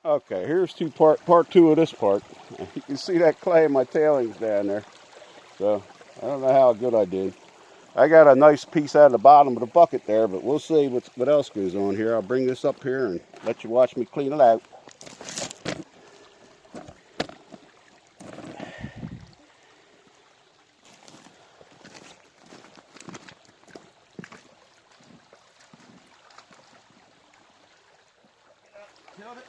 Okay, here's part two of this part. You can see that clay in my tailings down there. So I don't know how good I did. I got a nice piece out of the bottom of the bucket there, but we'll see what else goes on here. I'll bring this up here and let you watch me clean it out. Killed it.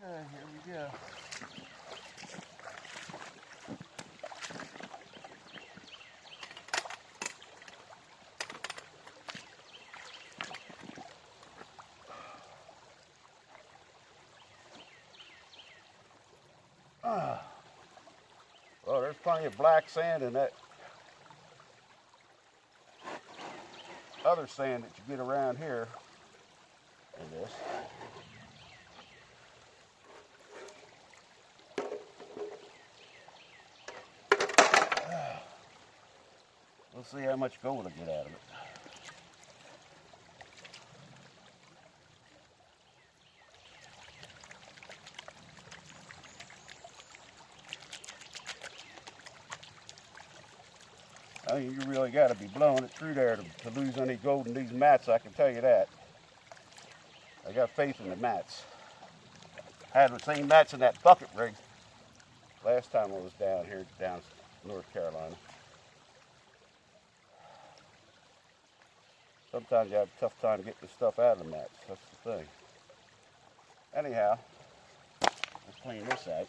Okay, here we go. Well, there's plenty of black sand in that other sand that you get around here. In this. We'll see how much gold I get out of it. I mean, you really got to be blowing it through there to lose any gold in these mats, I can tell you that. I got faith in the mats. I had the same mats in that bucket rig last time I was down here, down North Carolina. Sometimes you have a tough time getting the stuff out of the mats, that's the thing. Anyhow, let's clean this out.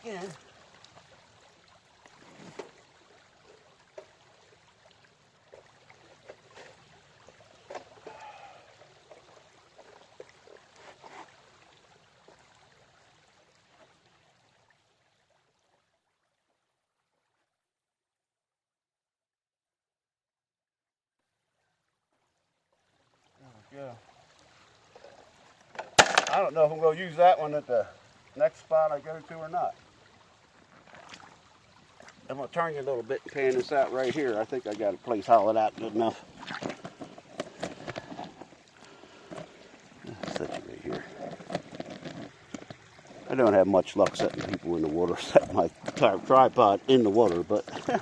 In. There we go. I don't know if I'm going to use that one at the next spot I go to or not. I'm going to turn you a little bit and pan this out right here. I think I got a place hollowed out good enough. Set you right here. I don't have much luck setting people in the water, setting my tripod in the water, but I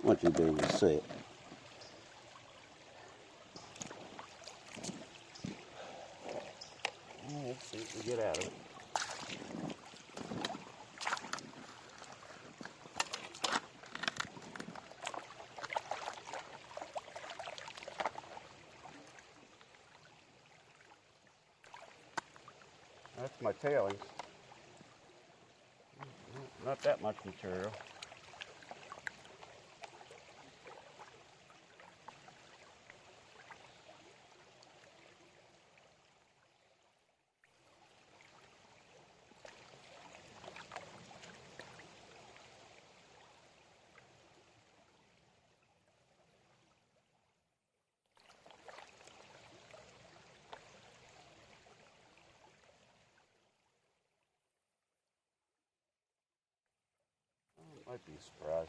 want you to be able to see it. Let's see if we get out of it. That's my tailings. Not that much material. Might be a surprise.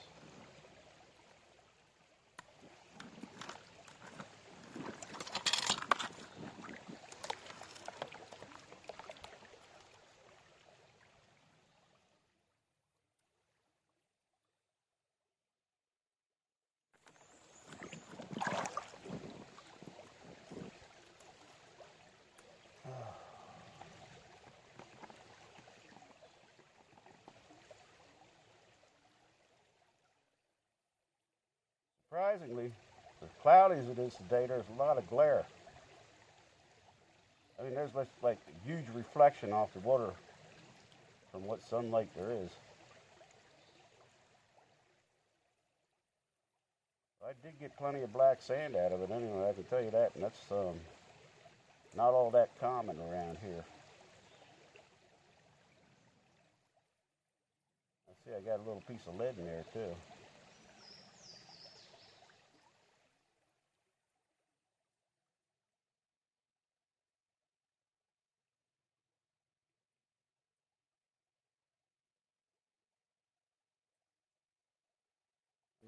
Surprisingly, as cloudy as it is today, there's a lot of glare. I mean, there's like a huge reflection off the water from what sunlight there is. I did get plenty of black sand out of it anyway, I can tell you that, and that's not all that common around here. I see I got a little piece of lead in there too.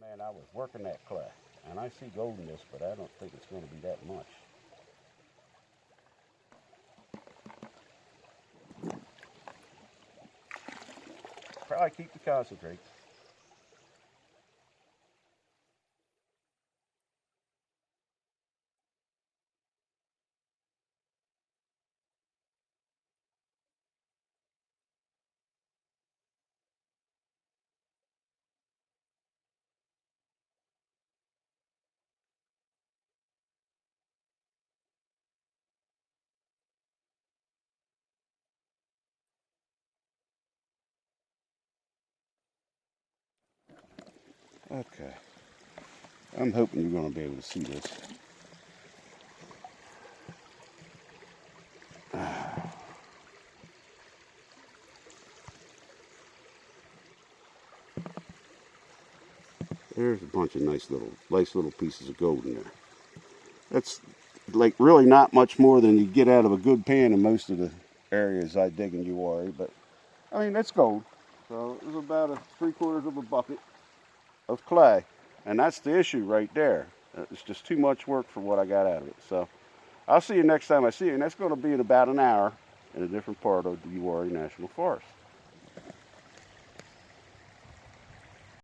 Man, I was working that clay, and I see gold in this, but I don't think it's going to be that much. Probably keep the concentrate. Okay. I'm hoping you're going to be able to see this. There's a bunch of nice little pieces of gold in there. That's like really not much more than you get out of a good pan in most of the areas I dig in Uhwarrie, but I mean, that's gold. So it was about a 3/4 of a bucket of clay. And that's the issue right there. It's just too much work for what I got out of it. So I'll see you next time I see you, and that's going to be in about an hour in a different part of the Uhwarrie National Forest.